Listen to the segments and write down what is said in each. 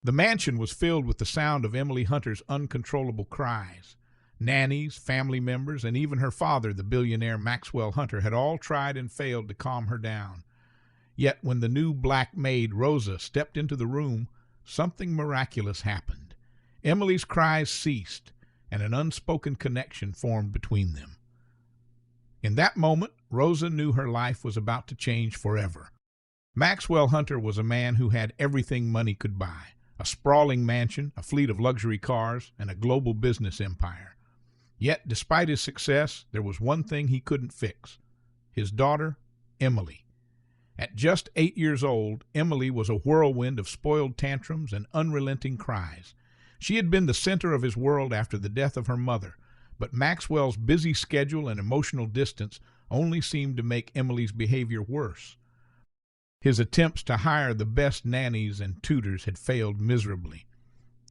The mansion was filled with the sound of Emily Hunter's uncontrollable cries. Nannies, family members, and even her father, the billionaire Maxwell Hunter, had all tried and failed to calm her down. Yet when the new black maid, Rosa, stepped into the room, something miraculous happened. Emily's cries ceased, and an unspoken connection formed between them. In that moment, Rosa knew her life was about to change forever. Maxwell Hunter was a man who had everything money could buy: a sprawling mansion, a fleet of luxury cars, and a global business empire. Yet, despite his success, there was one thing he couldn't fix: his daughter, Emily. At just 8 years old, Emily was a whirlwind of spoiled tantrums and unrelenting cries. She had been the center of his world after the death of her mother, but Maxwell's busy schedule and emotional distance only seemed to make Emily's behavior worse. His attempts to hire the best nannies and tutors had failed miserably.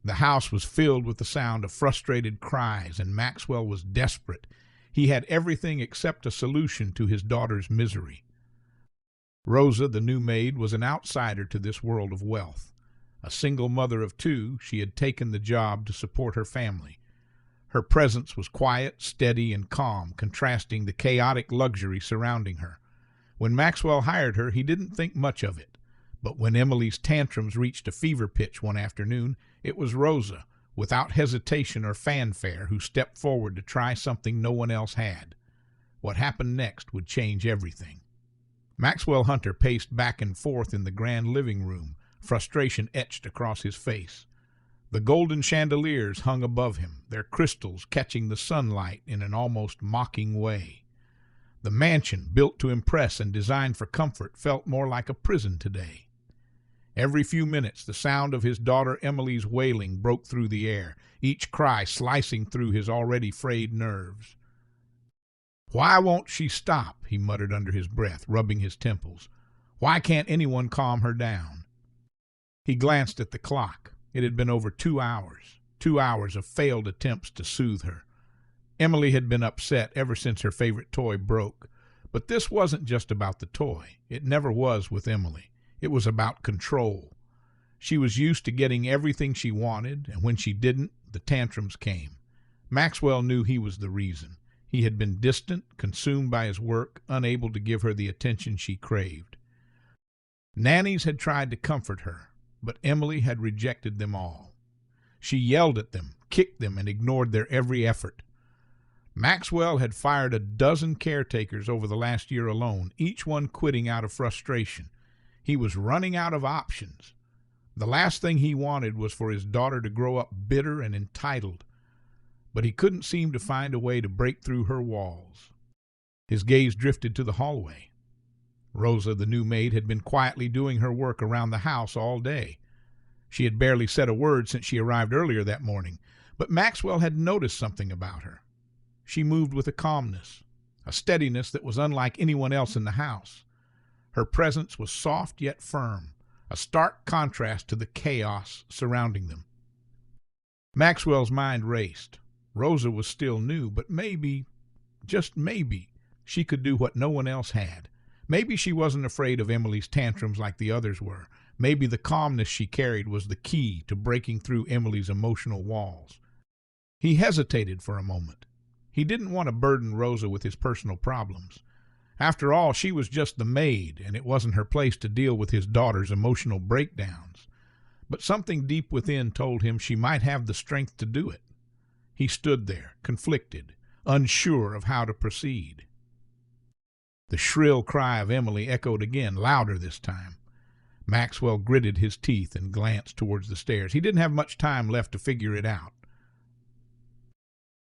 The house was filled with the sound of frustrated cries, and Maxwell was desperate. He had everything except a solution to his daughter's misery. Rosa, the new maid, was an outsider to this world of wealth. A single mother of two, she had taken the job to support her family. Her presence was quiet, steady, and calm, contrasting the chaotic luxury surrounding her. When Maxwell hired her, he didn't think much of it. But when Emily's tantrums reached a fever pitch one afternoon, it was Rosa, without hesitation or fanfare, who stepped forward to try something no one else had. What happened next would change everything. Maxwell Hunter paced back and forth in the grand living room, frustration etched across his face. The golden chandeliers hung above him, their crystals catching the sunlight in an almost mocking way. The mansion, built to impress and designed for comfort, felt more like a prison today. Every few minutes, the sound of his daughter Emily's wailing broke through the air, each cry slicing through his already frayed nerves. "Why won't she stop?" he muttered under his breath, rubbing his temples. "Why can't anyone calm her down?" He glanced at the clock. It had been over 2 hours, 2 hours of failed attempts to soothe her. Emily had been upset ever since her favorite toy broke. But this wasn't just about the toy. It never was with Emily. It was about control. She was used to getting everything she wanted, and when she didn't, the tantrums came. Maxwell knew he was the reason. He had been distant, consumed by his work, unable to give her the attention she craved. Nannies had tried to comfort her, but Emily had rejected them all. She yelled at them, kicked them, and ignored their every effort. Maxwell had fired a dozen caretakers over the last year alone, each one quitting out of frustration. He was running out of options. The last thing he wanted was for his daughter to grow up bitter and entitled, but he couldn't seem to find a way to break through her walls. His gaze drifted to the hallway. Rosa, the new maid, had been quietly doing her work around the house all day. She had barely said a word since she arrived earlier that morning, but Maxwell had noticed something about her. She moved with a calmness, a steadiness that was unlike anyone else in the house. Her presence was soft yet firm, a stark contrast to the chaos surrounding them. Maxwell's mind raced. Rosa was still new, but maybe, just maybe, she could do what no one else had. Maybe she wasn't afraid of Emily's tantrums like the others were. Maybe the calmness she carried was the key to breaking through Emily's emotional walls. He hesitated for a moment. He didn't want to burden Rosa with his personal problems. After all, she was just the maid, and it wasn't her place to deal with his daughter's emotional breakdowns. But something deep within told him she might have the strength to do it. He stood there, conflicted, unsure of how to proceed. The shrill cry of Emily echoed again, louder this time. Maxwell gritted his teeth and glanced towards the stairs. He didn't have much time left to figure it out.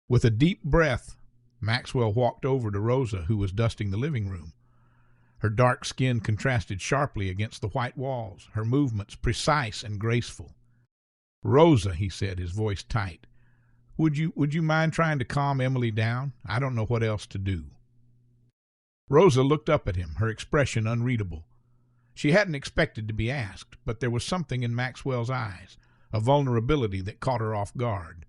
With a deep breath, Maxwell walked over to Rosa, who was dusting the living room. Her dark skin contrasted sharply against the white walls, her movements precise and graceful. "Rosa," he said, his voice tight, would you mind trying to calm Emily down? I don't know what else to do." Rosa looked up at him, her expression unreadable. She hadn't expected to be asked, but there was something in Maxwell's eyes, a vulnerability that caught her off guard.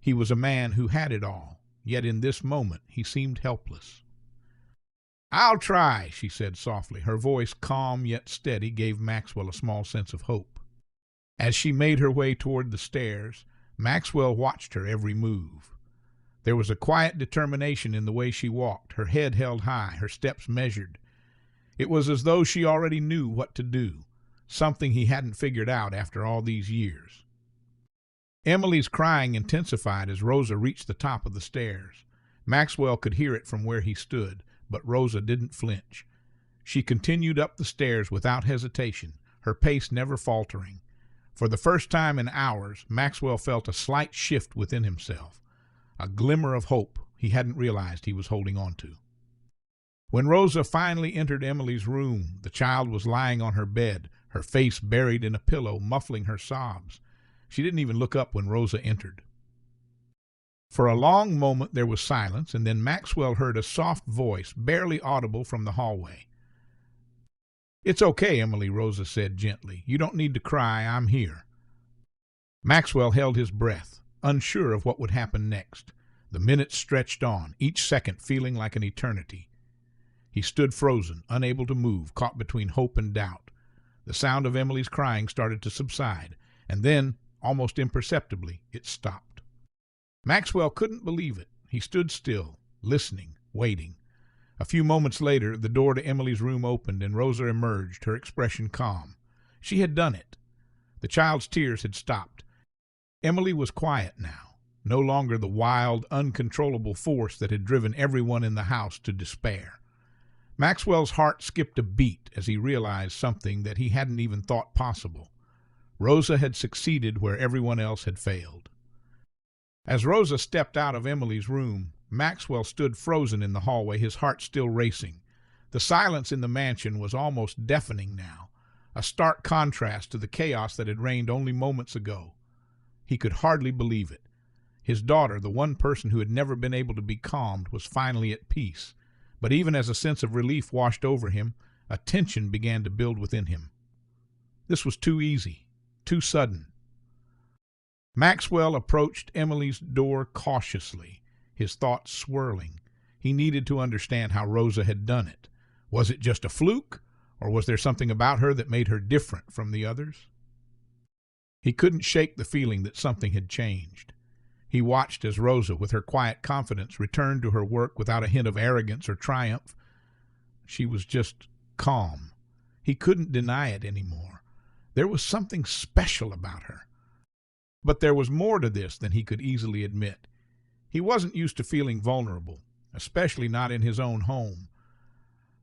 He was a man who had it all, yet in this moment he seemed helpless. "I'll try," she said softly. Her voice, calm yet steady, gave Maxwell a small sense of hope. As she made her way toward the stairs, Maxwell watched her every move. There was a quiet determination in the way she walked, her head held high, her steps measured. It was as though she already knew what to do, something he hadn't figured out after all these years. Emily's crying intensified as Rosa reached the top of the stairs. Maxwell could hear it from where he stood, but Rosa didn't flinch. She continued up the stairs without hesitation, her pace never faltering. For the first time in hours, Maxwell felt a slight shift within himself, a glimmer of hope he hadn't realized he was holding on to. When Rosa finally entered Emily's room, the child was lying on her bed, her face buried in a pillow, muffling her sobs. She didn't even look up when Rosa entered. For a long moment there was silence, and then Maxwell heard a soft voice, barely audible from the hallway. "It's okay, Emily," Rosa said gently. "You don't need to cry. I'm here." Maxwell held his breath, unsure of what would happen next. The minutes stretched on, each second feeling like an eternity. He stood frozen, unable to move, caught between hope and doubt. The sound of Emily's crying started to subside, and then, almost imperceptibly, it stopped. Maxwell couldn't believe it. He stood still, listening, waiting. A few moments later, the door to Emily's room opened and Rosa emerged, her expression calm. She had done it. The child's tears had stopped. Emily was quiet now, no longer the wild, uncontrollable force that had driven everyone in the house to despair. Maxwell's heart skipped a beat as he realized something that he hadn't even thought possible. Rosa had succeeded where everyone else had failed. As Rosa stepped out of Emily's room, Maxwell stood frozen in the hallway, his heart still racing. The silence in the mansion was almost deafening now, a stark contrast to the chaos that had reigned only moments ago. He could hardly believe it. His daughter, the one person who had never been able to be calmed, was finally at peace. But even as a sense of relief washed over him, a tension began to build within him. This was too easy, too sudden. Maxwell approached Emily's door cautiously, his thoughts swirling. He needed to understand how Rosa had done it. Was it just a fluke, or was there something about her that made her different from the others? He couldn't shake the feeling that something had changed. He watched as Rosa, with her quiet confidence, returned to her work without a hint of arrogance or triumph. She was just calm. He couldn't deny it anymore. There was something special about her. But there was more to this than he could easily admit. He wasn't used to feeling vulnerable, especially not in his own home.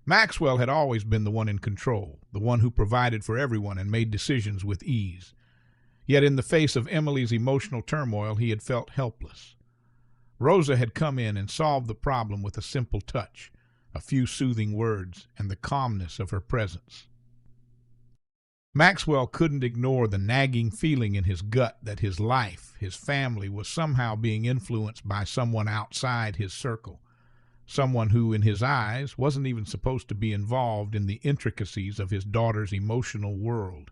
Maxwell had always been the one in control, the one who provided for everyone and made decisions with ease. Yet in the face of Emily's emotional turmoil, he had felt helpless. Rosa had come in and solved the problem with a simple touch, a few soothing words, and the calmness of her presence. Maxwell couldn't ignore the nagging feeling in his gut that his life, his family, was somehow being influenced by someone outside his circle, someone who, in his eyes, wasn't even supposed to be involved in the intricacies of his daughter's emotional world.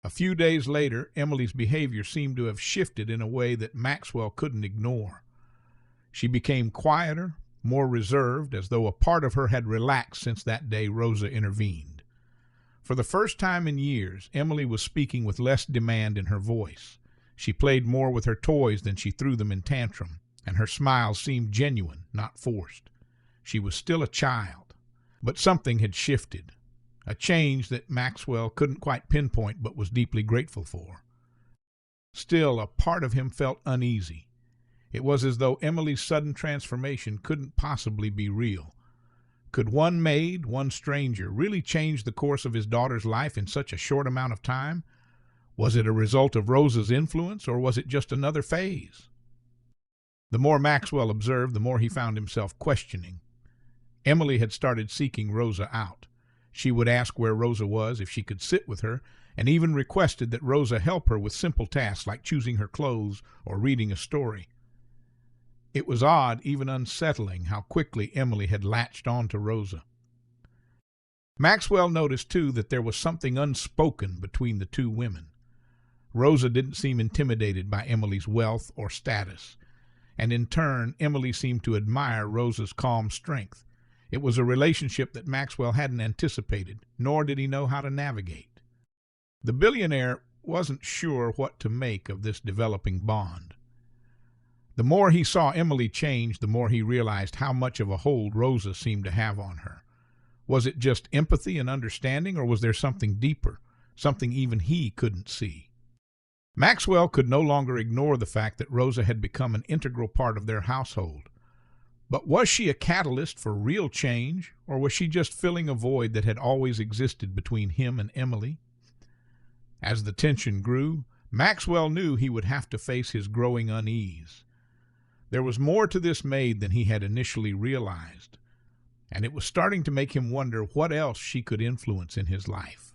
A few days later, Emily's behavior seemed to have shifted in a way that Maxwell couldn't ignore. She became quieter, more reserved, as though a part of her had relaxed since that day Rosa intervened. For the first time in years, Emily was speaking with less demand in her voice. She played more with her toys than she threw them in tantrum, and her smiles seemed genuine, not forced. She was still a child, but something had shifted, a change that Maxwell couldn't quite pinpoint but was deeply grateful for. Still, a part of him felt uneasy. It was as though Emily's sudden transformation couldn't possibly be real. Could one maid, one stranger, really change the course of his daughter's life in such a short amount of time? Was it a result of Rosa's influence, or was it just another phase? The more Maxwell observed, the more he found himself questioning. Emily had started seeking Rosa out. She would ask where Rosa was, if she could sit with her, and even requested that Rosa help her with simple tasks like choosing her clothes or reading a story. It was odd, even unsettling, how quickly Emily had latched on to Rosa. Maxwell noticed, too, that there was something unspoken between the two women. Rosa didn't seem intimidated by Emily's wealth or status, and in turn, Emily seemed to admire Rosa's calm strength. It was a relationship that Maxwell hadn't anticipated, nor did he know how to navigate. The billionaire wasn't sure what to make of this developing bond. The more he saw Emily change, the more he realized how much of a hold Rosa seemed to have on her. Was it just empathy and understanding, or was there something deeper, something even he couldn't see? Maxwell could no longer ignore the fact that Rosa had become an integral part of their household. But was she a catalyst for real change, or was she just filling a void that had always existed between him and Emily? As the tension grew, Maxwell knew he would have to face his growing unease. There was more to this maid than he had initially realized, and it was starting to make him wonder what else she could influence in his life.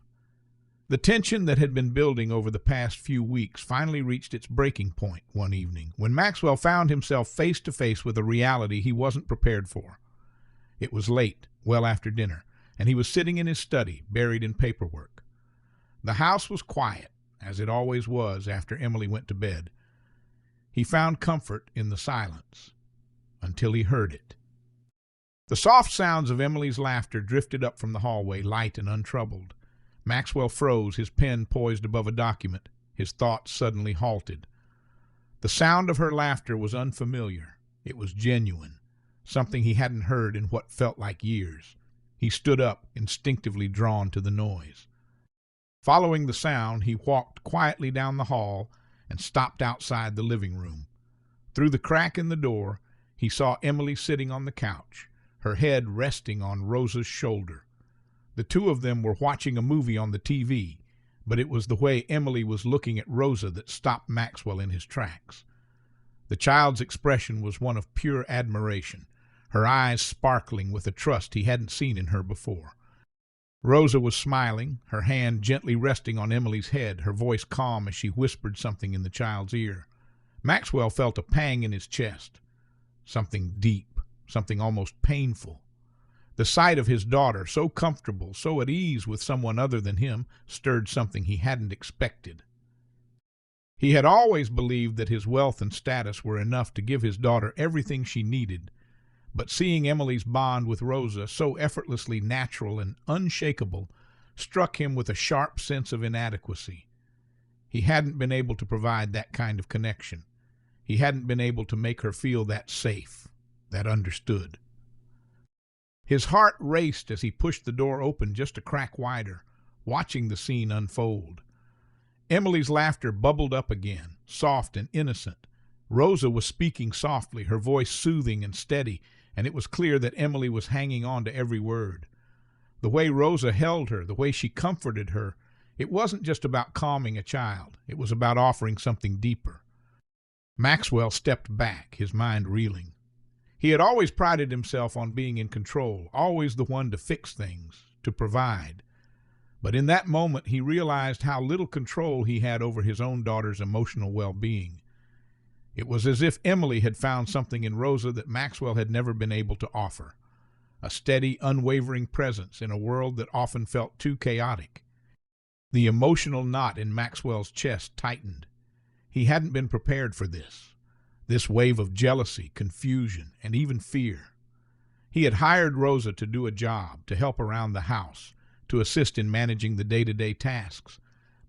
The tension that had been building over the past few weeks finally reached its breaking point one evening when Maxwell found himself face to face with a reality he wasn't prepared for. It was late, well after dinner, and he was sitting in his study, buried in paperwork. The house was quiet, as it always was after Emily went to bed. He found comfort in the silence, until he heard it. The soft sounds of Emily's laughter drifted up from the hallway, light and untroubled. Maxwell froze, his pen poised above a document. His thoughts suddenly halted. The sound of her laughter was unfamiliar. It was genuine, something he hadn't heard in what felt like years. He stood up, instinctively drawn to the noise. Following the sound, he walked quietly down the hall and stopped outside the living room. Through the crack in the door, he saw Emily sitting on the couch, her head resting on Rosa's shoulder. The two of them were watching a movie on the TV, but it was the way Emily was looking at Rosa that stopped Maxwell in his tracks. The child's expression was one of pure admiration, her eyes sparkling with a trust he hadn't seen in her before. Rosa was smiling, her hand gently resting on Emily's head, her voice calm as she whispered something in the child's ear. Maxwell felt a pang in his chest, something deep, something almost painful. The sight of his daughter, so comfortable, so at ease with someone other than him, stirred something he hadn't expected. He had always believed that his wealth and status were enough to give his daughter everything she needed, but seeing Emily's bond with Rosa, so effortlessly natural and unshakable, struck him with a sharp sense of inadequacy. He hadn't been able to provide that kind of connection. He hadn't been able to make her feel that safe, that understood. His heart raced as he pushed the door open just a crack wider, watching the scene unfold. Emily's laughter bubbled up again, soft and innocent. Rosa was speaking softly, her voice soothing and steady, and it was clear that Emily was hanging on to every word. The way Rosa held her, the way she comforted her, it wasn't just about calming a child. It was about offering something deeper. Maxwell stepped back, his mind reeling. He had always prided himself on being in control, always the one to fix things, to provide. But in that moment, he realized how little control he had over his own daughter's emotional well-being. It was as if Emily had found something in Rosa that Maxwell had never been able to offer, a steady, unwavering presence in a world that often felt too chaotic. The emotional knot in Maxwell's chest tightened. He hadn't been prepared for this wave of jealousy, confusion, and even fear. He had hired Rosa to do a job, to help around the house, to assist in managing the day-to-day tasks,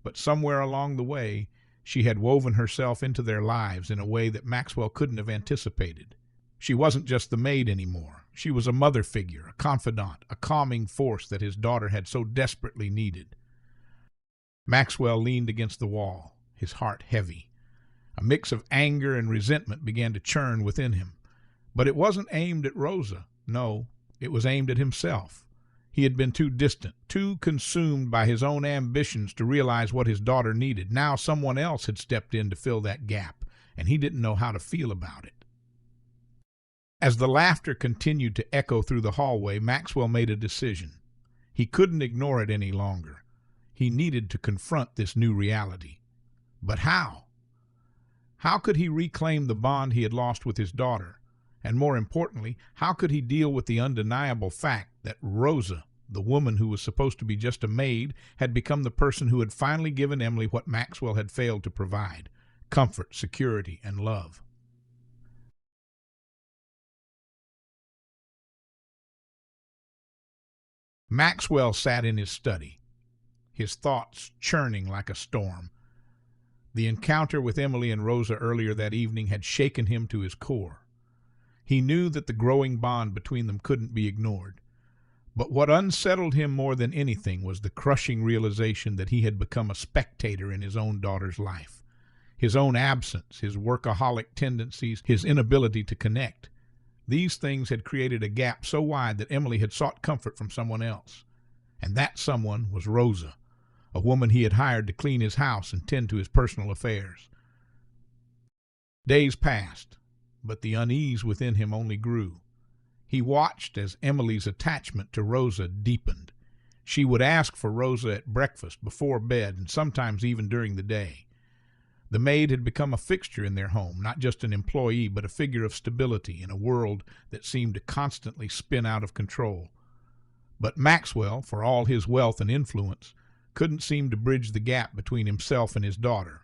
but somewhere along the way, she had woven herself into their lives in a way that Maxwell couldn't have anticipated. She wasn't just the maid anymore. She was a mother figure, a confidant, a calming force that his daughter had so desperately needed. Maxwell leaned against the wall, his heart heavy. A mix of anger and resentment began to churn within him. But it wasn't aimed at Rosa. No, it was aimed at himself. He had been too distant, too consumed by his own ambitions to realize what his daughter needed. Now someone else had stepped in to fill that gap, and he didn't know how to feel about it. As the laughter continued to echo through the hallway, Maxwell made a decision. He couldn't ignore it any longer. He needed to confront this new reality. But how? How could he reclaim the bond he had lost with his daughter? And more importantly, how could he deal with the undeniable fact that Rosa, the woman who was supposed to be just a maid, had become the person who had finally given Emily what Maxwell had failed to provide: comfort, security, and love? Maxwell sat in his study, his thoughts churning like a storm. The encounter with Emily and Rosa earlier that evening had shaken him to his core. He knew that the growing bond between them couldn't be ignored. But what unsettled him more than anything was the crushing realization that he had become a spectator in his own daughter's life. His own absence, his workaholic tendencies, his inability to connect. These things had created a gap so wide that Emily had sought comfort from someone else. And that someone was Rosa, a woman he had hired to clean his house and tend to his personal affairs. Days passed, but the unease within him only grew. He watched as Emily's attachment to Rosa deepened. She would ask for Rosa at breakfast, before bed, and sometimes even during the day. The maid had become a fixture in their home, not just an employee, but a figure of stability in a world that seemed to constantly spin out of control. But Maxwell, for all his wealth and influence, couldn't seem to bridge the gap between himself and his daughter.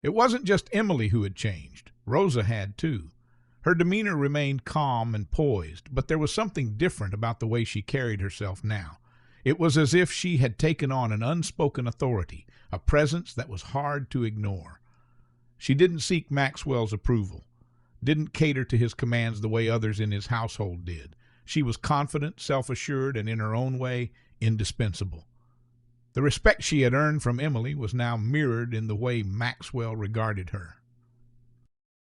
It wasn't just Emily who had changed. Rosa had too. Her demeanor remained calm and poised, but there was something different about the way she carried herself now. It was as if she had taken on an unspoken authority, a presence that was hard to ignore. She didn't seek Maxwell's approval, didn't cater to his commands the way others in his household did. She was confident, self-assured, and in her own way, indispensable. The respect she had earned from Emily was now mirrored in the way Maxwell regarded her.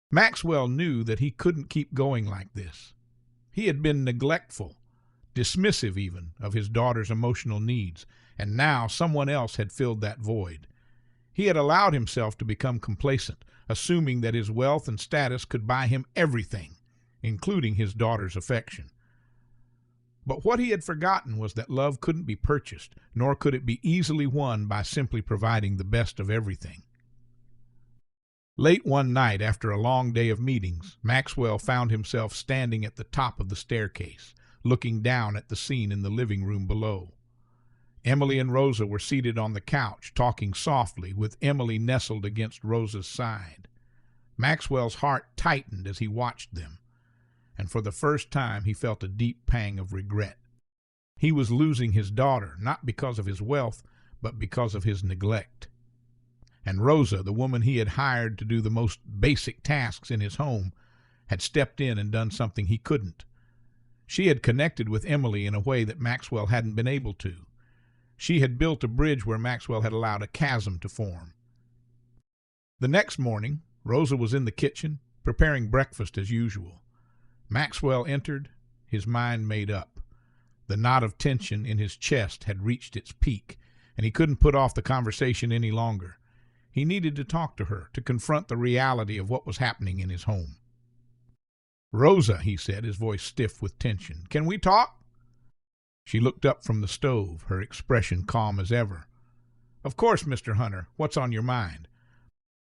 Maxwell knew that he couldn't keep going like this. He had been neglectful, dismissive even, of his daughter's emotional needs, and now someone else had filled that void. He had allowed himself to become complacent, assuming that his wealth and status could buy him everything, including his daughter's affection. But what he had forgotten was that love couldn't be purchased, nor could it be easily won by simply providing the best of everything. Late one night, after a long day of meetings, Maxwell found himself standing at the top of the staircase, looking down at the scene in the living room below. Emily and Rosa were seated on the couch, talking softly, with Emily nestled against Rosa's side. Maxwell's heart tightened as he watched them, and for the first time he felt a deep pang of regret. He was losing his daughter, not because of his wealth, but because of his neglect. And Rosa, the woman he had hired to do the most basic tasks in his home, had stepped in and done something he couldn't. She had connected with Emily in a way that Maxwell hadn't been able to. She had built a bridge where Maxwell had allowed a chasm to form. The next morning, Rosa was in the kitchen, preparing breakfast as usual. Maxwell entered, his mind made up. The knot of tension in his chest had reached its peak, and he couldn't put off the conversation any longer. He needed to talk to her, to confront the reality of what was happening in his home. "Rosa," he said, his voice stiff with tension, "can we talk?" She looked up from the stove, her expression calm as ever. "Of course, Mr. Hunter. What's on your mind?"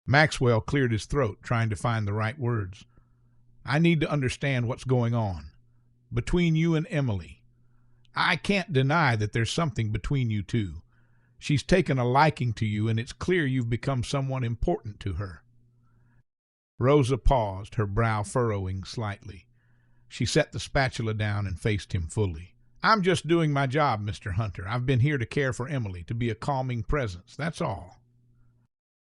Maxwell cleared his throat, trying to find the right words. "I need to understand what's going on. Between you and Emily. I can't deny that there's something between you two. She's taken a liking to you, and it's clear you've become someone important to her." Rosa paused, her brow furrowing slightly. She set the spatula down and faced him fully. "I'm just doing my job, Mr. Hunter. I've been here to care for Emily, to be a calming presence, that's all."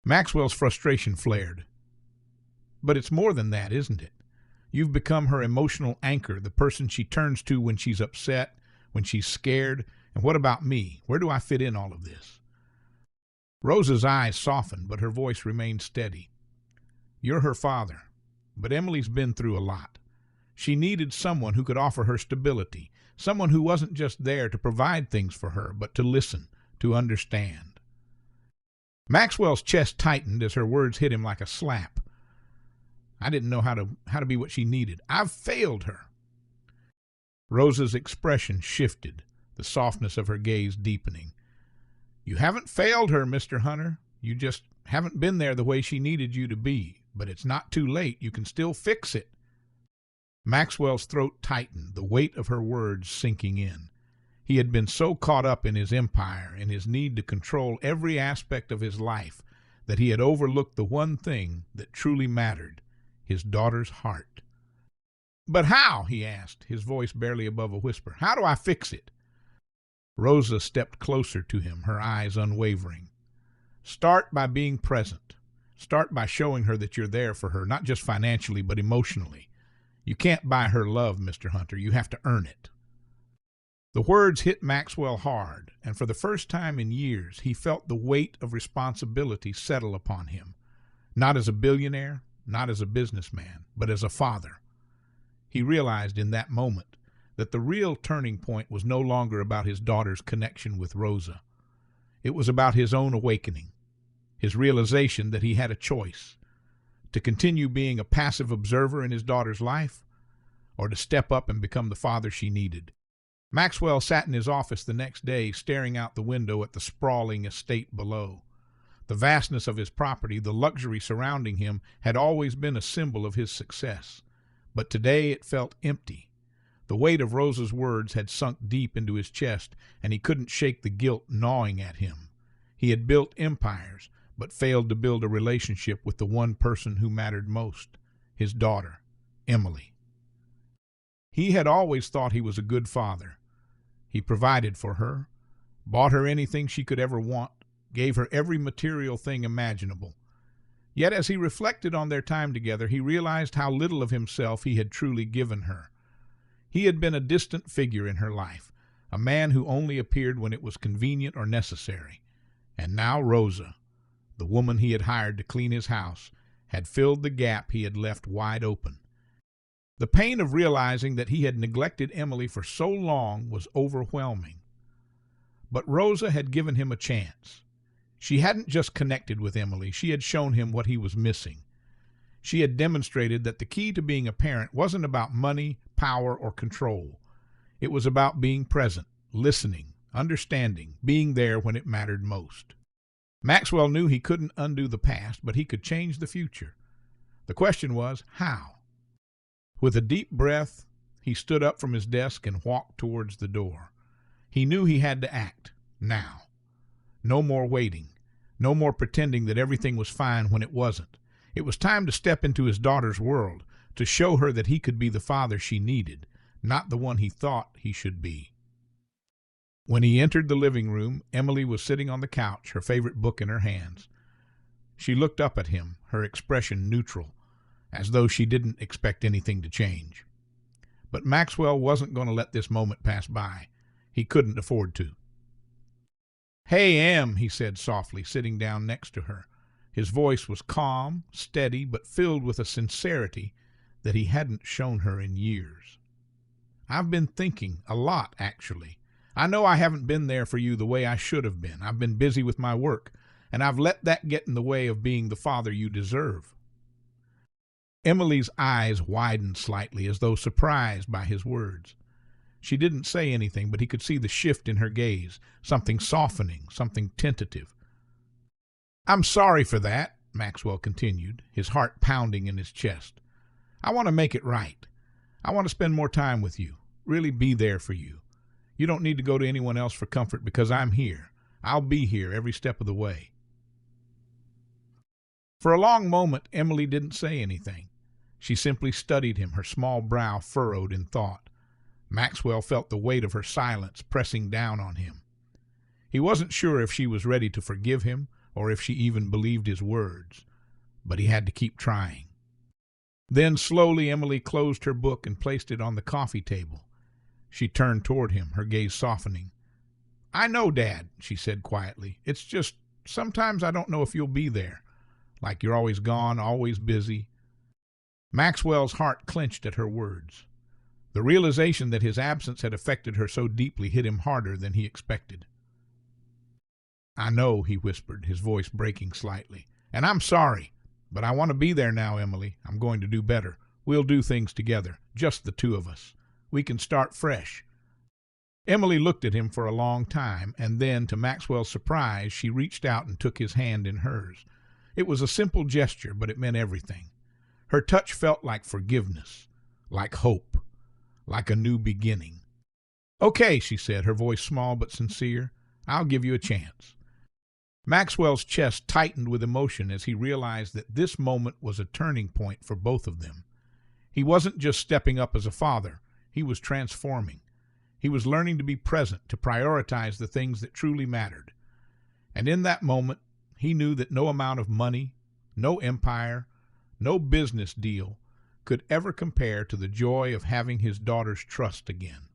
Maxwell's frustration flared. "But it's more than that, isn't it? You've become her emotional anchor, the person she turns to when she's upset, when she's scared. And what about me? Where do I fit in all of this?" Rosa's eyes softened, but her voice remained steady. "You're her father, but Emily's been through a lot. She needed someone who could offer her stability, someone who wasn't just there to provide things for her, but to listen, to understand." Maxwell's chest tightened as her words hit him like a slap. "I didn't know how to be what she needed. I've failed her." Rosa's expression shifted, the softness of her gaze deepening. "You haven't failed her, Mr. Hunter. You just haven't been there the way she needed you to be. But it's not too late. You can still fix it." Maxwell's throat tightened, the weight of her words sinking in. He had been so caught up in his empire, in his need to control every aspect of his life, that he had overlooked the one thing that truly mattered, his daughter's heart. "But how?" he asked, his voice barely above a whisper. "How do I fix it?" Rosa stepped closer to him, her eyes unwavering. Start by being present. Start by showing her that you're there for her, not just financially, but emotionally. You can't buy her love, Mr. Hunter. You have to earn it. The words hit Maxwell hard, and for the first time in years, he felt the weight of responsibility settle upon him, not as a billionaire, not as a businessman, but as a father. He realized in that moment that the real turning point was no longer about his daughter's connection with Rosa. It was about his own awakening, his realization that he had a choice: to continue being a passive observer in his daughter's life, or to step up and become the father she needed. Maxwell sat in his office the next day, staring out the window at the sprawling estate below. The vastness of his property, the luxury surrounding him, had always been a symbol of his success. But today it felt empty. The weight of Rosa's words had sunk deep into his chest, and he couldn't shake the guilt gnawing at him. He had built empires, but failed to build a relationship with the one person who mattered most: his daughter, Emily. He had always thought he was a good father. He provided for her, bought her anything she could ever want, gave her every material thing imaginable. Yet as he reflected on their time together, he realized how little of himself he had truly given her. He had been a distant figure in her life, a man who only appeared when it was convenient or necessary. And now Rosa, the woman he had hired to clean his house, had filled the gap he had left wide open. The pain of realizing that he had neglected Emily for so long was overwhelming. But Rosa had given him a chance. She hadn't just connected with Emily, she had shown him what he was missing. She had demonstrated that the key to being a parent wasn't about money, power, or control. It was about being present, listening, understanding, being there when it mattered most. Maxwell knew he couldn't undo the past, but he could change the future. The question was, how? With a deep breath, he stood up from his desk and walked towards the door. He knew he had to act, now. No more waiting. No more pretending that everything was fine when it wasn't. It was time to step into his daughter's world, to show her that he could be the father she needed, not the one he thought he should be. When he entered the living room, Emily was sitting on the couch, her favorite book in her hands. She looked up at him, her expression neutral, as though she didn't expect anything to change. But Maxwell wasn't going to let this moment pass by. He couldn't afford to. "Hey, Em," he said softly, sitting down next to her. His voice was calm, steady, but filled with a sincerity that he hadn't shown her in years. "I've been thinking a lot, actually. I know I haven't been there for you the way I should have been. I've been busy with my work, and I've let that get in the way of being the father you deserve." Emily's eyes widened slightly, as though surprised by his words. She didn't say anything, but he could see the shift in her gaze, something softening, something tentative. "I'm sorry for that," Maxwell continued, his heart pounding in his chest. "I want to make it right. I want to spend more time with you, really be there for you. You don't need to go to anyone else for comfort because I'm here. I'll be here every step of the way." For a long moment, Emily didn't say anything. She simply studied him, her small brow furrowed in thought. Maxwell felt the weight of her silence pressing down on him. He wasn't sure if she was ready to forgive him or if she even believed his words, but he had to keep trying. Then slowly Emily closed her book and placed it on the coffee table. She turned toward him, her gaze softening. "I know, Dad," she said quietly. "It's just sometimes I don't know if you'll be there. Like you're always gone, always busy." Maxwell's heart clenched at her words. The realization that his absence had affected her so deeply hit him harder than he expected. "I know," he whispered, his voice breaking slightly. "And I'm sorry, but I want to be there now, Emily. I'm going to do better. We'll do things together, just the two of us. We can start fresh." Emily looked at him for a long time, and then, to Maxwell's surprise, she reached out and took his hand in hers. It was a simple gesture, but it meant everything. Her touch felt like forgiveness, like hope, like a new beginning. "Okay," she said, her voice small but sincere. "I'll give you a chance." Maxwell's chest tightened with emotion as he realized that this moment was a turning point for both of them. He wasn't just stepping up as a father, he was transforming. He was learning to be present, to prioritize the things that truly mattered. And in that moment, He knew that no amount of money, no empire, no business deal could ever compare to the joy of having his daughter's trust again.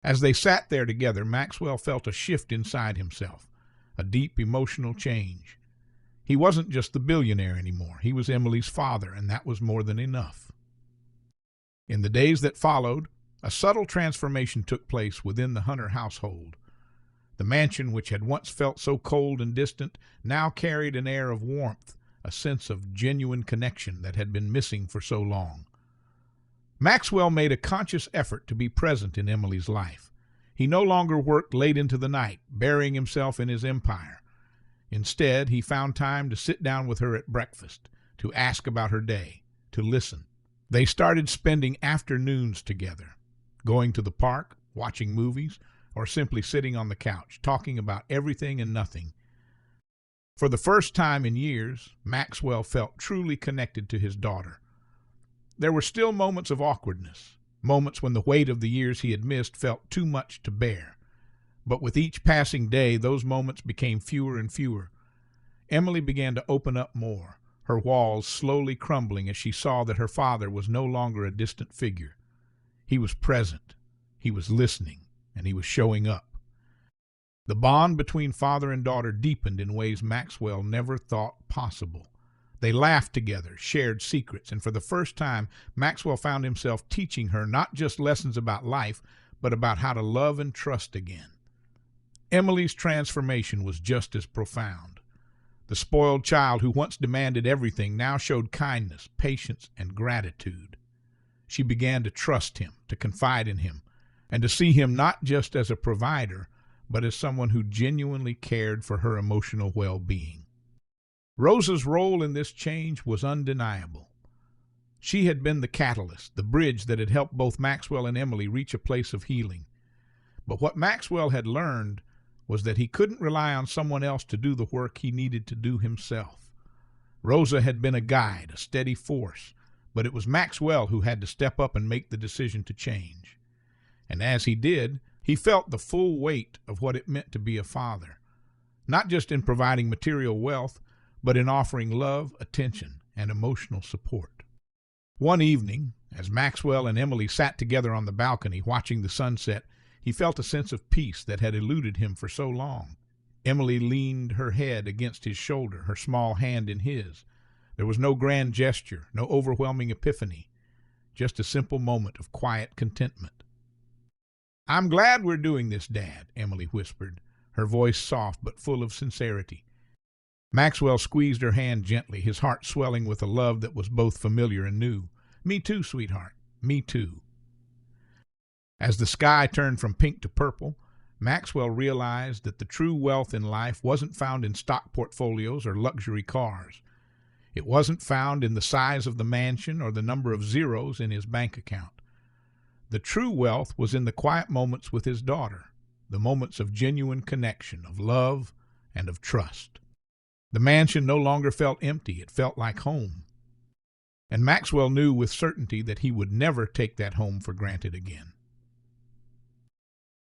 As they sat there together, Maxwell felt a shift inside himself, a deep emotional change. He wasn't just the billionaire anymore. He was Emily's father, and that was more than enough. In the days that followed, a subtle transformation took place within the Hunter household. The mansion, which had once felt so cold and distant, now carried an air of warmth, a sense of genuine connection that had been missing for so long. Maxwell made a conscious effort to be present in Emily's life. He no longer worked late into the night, burying himself in his empire. Instead, he found time to sit down with her at breakfast, to ask about her day, to listen. They started spending afternoons together, going to the park, watching movies, or simply sitting on the couch, talking about everything and nothing. For the first time in years, Maxwell felt truly connected to his daughter. There were still moments of awkwardness, moments when the weight of the years he had missed felt too much to bear. But with each passing day, those moments became fewer and fewer. Emily began to open up more, her walls slowly crumbling as she saw that her father was no longer a distant figure. He was present, he was listening, and he was showing up. The bond between father and daughter deepened in ways Maxwell never thought possible. They laughed together, shared secrets, and for the first time, Maxwell found himself teaching her not just lessons about life, but about how to love and trust again. Emily's transformation was just as profound. The spoiled child who once demanded everything now showed kindness, patience, and gratitude. She began to trust him, to confide in him, and to see him not just as a provider, but as someone who genuinely cared for her emotional well-being. Rosa's role in this change was undeniable. She had been the catalyst, the bridge that had helped both Maxwell and Emily reach a place of healing. But what Maxwell had learned was that he couldn't rely on someone else to do the work he needed to do himself. Rosa had been a guide, a steady force, but it was Maxwell who had to step up and make the decision to change. And as he did, he felt the full weight of what it meant to be a father, not just in providing material wealth, but in offering love, attention, and emotional support. One evening, as Maxwell and Emily sat together on the balcony watching the sunset, he felt a sense of peace that had eluded him for so long. Emily leaned her head against his shoulder, her small hand in his. There was no grand gesture, no overwhelming epiphany, just a simple moment of quiet contentment. "I'm glad we're doing this, Dad," Emily whispered, her voice soft but full of sincerity. Maxwell squeezed her hand gently, his heart swelling with a love that was both familiar and new. "Me too, sweetheart. Me too." As the sky turned from pink to purple, Maxwell realized that the true wealth in life wasn't found in stock portfolios or luxury cars. It wasn't found in the size of the mansion or the number of zeros in his bank account. The true wealth was in the quiet moments with his daughter, the moments of genuine connection, of love, and of trust. The mansion no longer felt empty, it felt like home. And Maxwell knew with certainty that he would never take that home for granted again.